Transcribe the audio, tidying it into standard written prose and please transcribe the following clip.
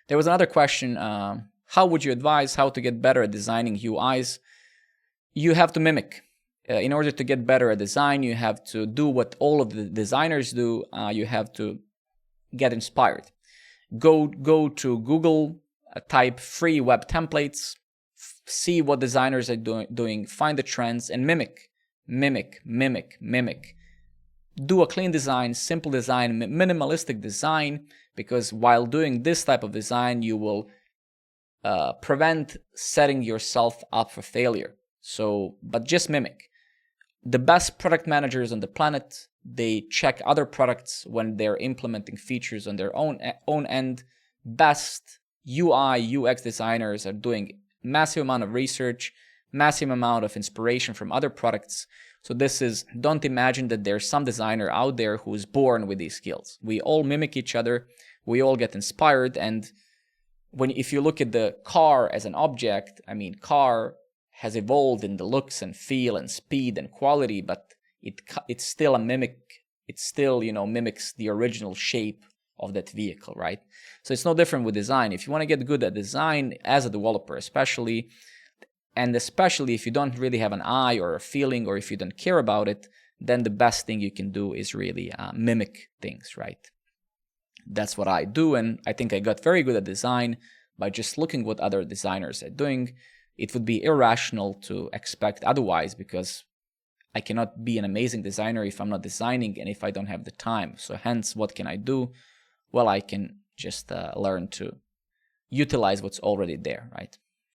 There was another question, how would you advise how to get better at designing UIs? You have to mimic. In order to get better at design, you have to do what all of the designers do. You have to get inspired. Go to Google, type free web templates, see what designers are doing, find the trends, and mimic. Do a clean design, simple design, minimalistic design, because while doing this type of design, you will prevent setting yourself up for failure. But just mimic. The best product managers on the planet, they check other products when they're implementing features on their own end. Best UI, UX designers are doing massive amount of research, massive amount of inspiration from other products. So don't imagine that there's some designer out there who is born with these skills. We all mimic each other. We all get inspired. And if you look at the car as an object, car has evolved in the looks and feel and speed and quality, but it's still a mimic. It still, mimics the original shape of that vehicle, right? So it's no different with design. If you want to get good at design as a developer, especially if you don't really have an eye or a feeling, or if you don't care about it, then the best thing you can do is really mimic things, right? That's what I do, and I think I got very good at design by just looking what other designers are doing. It would be irrational to expect otherwise, because I cannot be an amazing designer if I'm not designing and if I don't have the time. So hence, what can I do? Well, I can just learn to utilize what's already there, right?